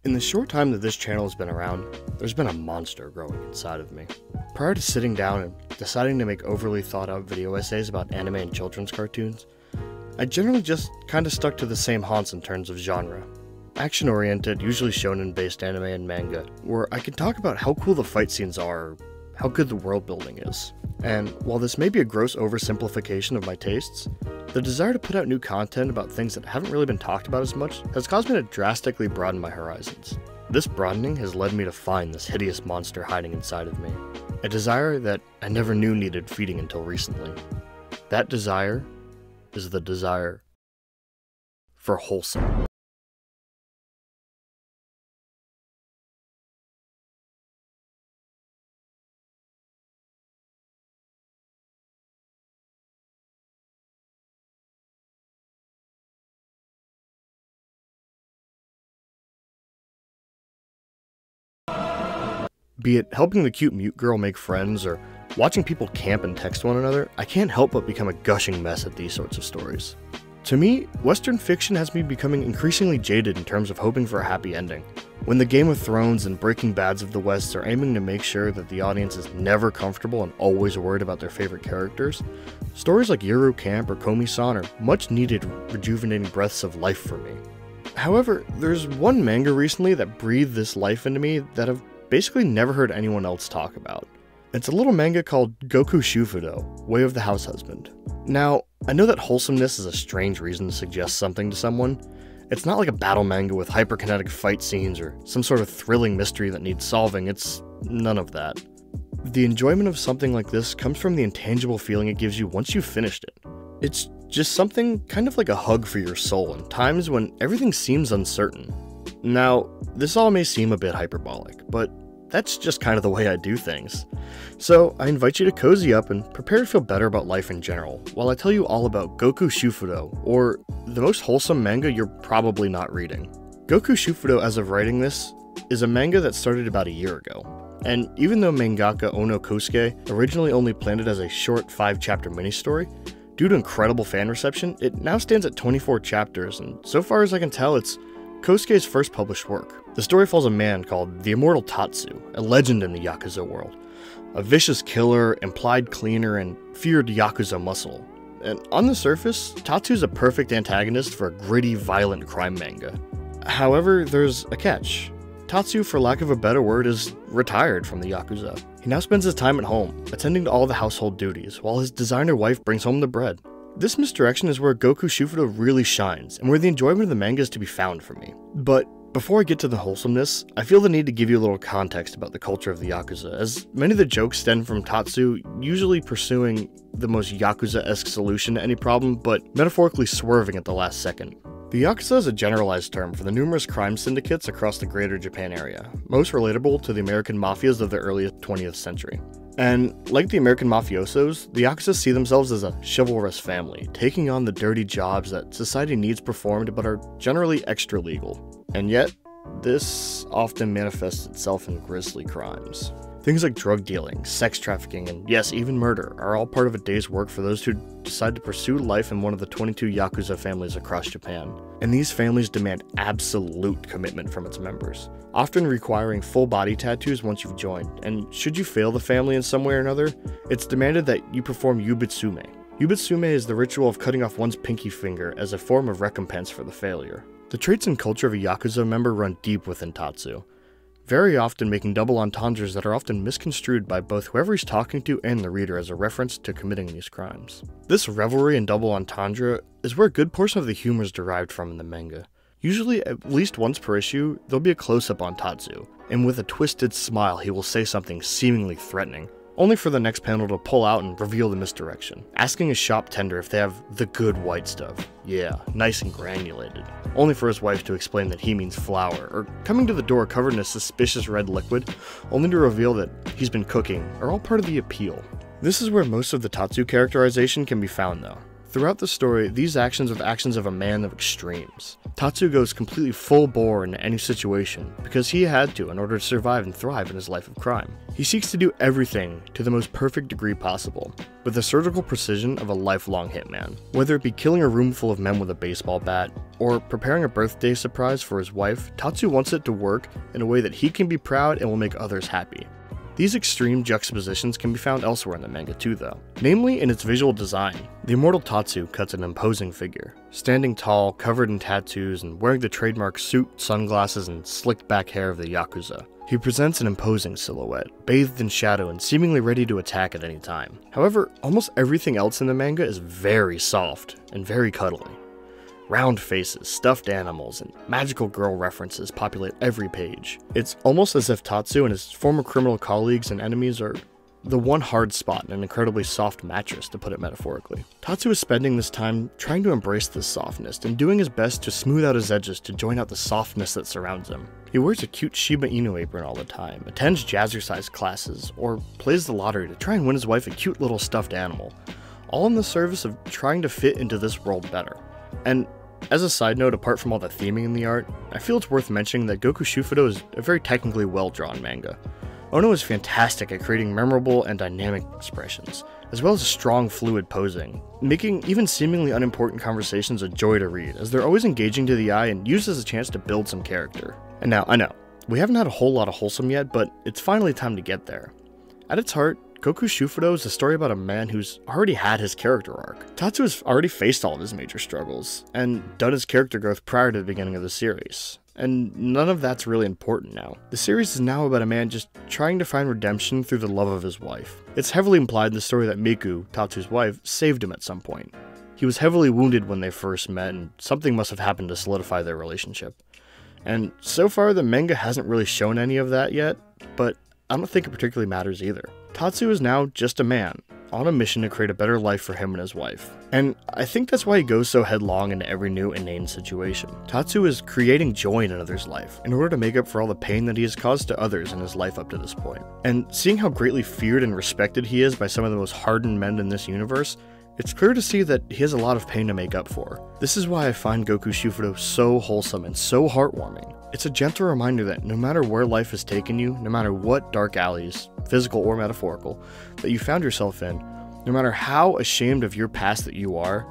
In the short time that this channel has been around, there's been a monster growing inside of me. Prior to sitting down and deciding to make overly thought out video essays about anime and children's cartoons, I generally just kinda stuck to the same haunts in terms of genre. Action-oriented, usually shonen-based anime and manga, where I can talk about how cool the fight scenes are, or how good the world building is. And while this may be a gross oversimplification of my tastes, the desire to put out new content about things that haven't really been talked about as much has caused me to drastically broaden my horizons. This broadening has led me to find this hideous monster hiding inside of me, a desire that I never knew needed feeding until recently. That desire is the desire for wholesome. Be it helping the cute mute girl make friends, or watching people camp and text one another, I can't help but become a gushing mess at these sorts of stories. To me, Western fiction has me becoming increasingly jaded in terms of hoping for a happy ending. When the Game of Thrones and Breaking Bads of the West are aiming to make sure that the audience is never comfortable and always worried about their favorite characters, stories like Yuru Camp or Komi-san are much needed rejuvenating breaths of life for me. However, there's one manga recently that breathed this life into me that I've basically never heard anyone else talk about. It's a little manga called Gokushufudou, Way of the House Husband. Now, I know that wholesomeness is a strange reason to suggest something to someone. It's not like a battle manga with hyperkinetic fight scenes or some sort of thrilling mystery that needs solving. It's none of that. The enjoyment of something like this comes from the intangible feeling it gives you once you've finished it. It's just something kind of like a hug for your soul in times when everything seems uncertain. Now, this all may seem a bit hyperbolic, but that's just kind of the way I do things. So I invite you to cozy up and prepare to feel better about life in general, while I tell you all about Gokushufudou, or the most wholesome manga you're probably not reading. Gokushufudou, as of writing this, is a manga that started about a year ago. And even though mangaka Ono Kosuke originally only planned it as a short 5-chapter mini-story, due to incredible fan reception, it now stands at 24 chapters, and so far as I can tell, it's Kosuke's first published work. The story follows a man called the Immortal Tatsu, a legend in the Yakuza world. A vicious killer, implied cleaner, and feared Yakuza muscle. And on the surface, Tatsu's a perfect antagonist for a gritty, violent crime manga. However, there's a catch. Tatsu, for lack of a better word, is retired from the Yakuza. He now spends his time at home, attending to all the household duties, while his designer wife brings home the bread. This misdirection is where Gokushufudou really shines, and where the enjoyment of the manga is to be found for me. But before I get to the wholesomeness, I feel the need to give you a little context about the culture of the Yakuza, as many of the jokes stem from Tatsu usually pursuing the most Yakuza-esque solution to any problem, but metaphorically swerving at the last second. The Yakuza is a generalized term for the numerous crime syndicates across the greater Japan area, most relatable to the American mafias of the early 20th century. And like the American mafiosos, the Yakuza see themselves as a chivalrous family, taking on the dirty jobs that society needs performed but are generally extra legal. And yet, this often manifests itself in grisly crimes. Things like drug dealing, sex trafficking, and yes, even murder are all part of a day's work for those who decide to pursue life in one of the 22 Yakuza families across Japan. And these families demand absolute commitment from its members, often requiring full body tattoos once you've joined, and should you fail the family in some way or another, it's demanded that you perform yubitsume. Yubitsume is the ritual of cutting off one's pinky finger as a form of recompense for the failure. The traits and culture of a Yakuza member run deep within Tatsu, very often making double entendres that are often misconstrued by both whoever he's talking to and the reader as a reference to committing these crimes. This revelry and double entendre is where a good portion of the humor is derived from in the manga. Usually, at least once per issue, there'll be a close-up on Tatsu, and with a twisted smile he will say something seemingly threatening, only for the next panel to pull out and reveal the misdirection, asking his shop tender if they have the good white stuff. Yeah, nice and granulated. Only for his wife to explain that he means flour, or coming to the door covered in a suspicious red liquid, only to reveal that he's been cooking, are all part of the appeal. This is where most of the Tatsu characterization can be found though. Throughout the story, these actions are the actions of a man of extremes. Tatsu goes completely full bore into any situation because he had to in order to survive and thrive in his life of crime. He seeks to do everything to the most perfect degree possible, with the surgical precision of a lifelong hitman. Whether it be killing a room full of men with a baseball bat, or preparing a birthday surprise for his wife, Tatsu wants it to work in a way that he can be proud and will make others happy. These extreme juxtapositions can be found elsewhere in the manga too though, namely in its visual design. The immortal Tatsu cuts an imposing figure, standing tall, covered in tattoos, and wearing the trademark suit, sunglasses, and slicked back hair of the Yakuza. He presents an imposing silhouette, bathed in shadow and seemingly ready to attack at any time. However, almost everything else in the manga is very soft and very cuddly. Round faces, stuffed animals, and magical girl references populate every page. It's almost as if Tatsu and his former criminal colleagues and enemies are the one hard spot in an incredibly soft mattress, to put it metaphorically. Tatsu is spending this time trying to embrace this softness and doing his best to smooth out his edges to join out the softness that surrounds him. He wears a cute Shiba Inu apron all the time, attends jazzercise classes, or plays the lottery to try and win his wife a cute little stuffed animal, all in the service of trying to fit into this world better. And as a side note, apart from all the theming in the art, I feel it's worth mentioning that Gokushufudou is a very technically well-drawn manga. Ono is fantastic at creating memorable and dynamic expressions, as well as strong, fluid posing, making even seemingly unimportant conversations a joy to read, as they're always engaging to the eye and used as a chance to build some character. And now, I know, we haven't had a whole lot of Wholesome yet, but it's finally time to get there. At its heart, Gokushufudou is a story about a man who's already had his character arc. Tatsu has already faced all of his major struggles, and done his character growth prior to the beginning of the series. And none of that's really important now. The series is now about a man just trying to find redemption through the love of his wife. It's heavily implied in the story that Miku, Tatsu's wife, saved him at some point. He was heavily wounded when they first met, and something must have happened to solidify their relationship. And so far, the manga hasn't really shown any of that yet, but I don't think it particularly matters either. Tatsu is now just a man, on a mission to create a better life for him and his wife. And I think that's why he goes so headlong into every new inane situation. Tatsu is creating joy in another's life, in order to make up for all the pain that he has caused to others in his life up to this point. And seeing how greatly feared and respected he is by some of the most hardened men in this universe, it's clear to see that he has a lot of pain to make up for. This is why I find Gokushufudou so wholesome and so heartwarming. It's a gentle reminder that no matter where life has taken you, no matter what dark alleys, physical or metaphorical, that you found yourself in, no matter how ashamed of your past that you are,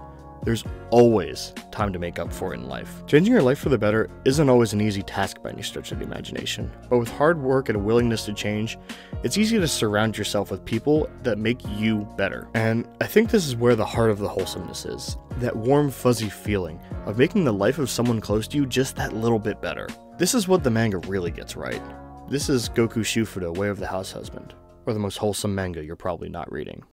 there's always time to make up for it in life. Changing your life for the better isn't always an easy task by any stretch of the imagination, but with hard work and a willingness to change, it's easy to surround yourself with people that make you better. And I think this is where the heart of the wholesomeness is. That warm, fuzzy feeling of making the life of someone close to you just that little bit better. This is what the manga really gets right. This is Gokushufudou, Way of the House Husband, or the most wholesome manga you're probably not reading.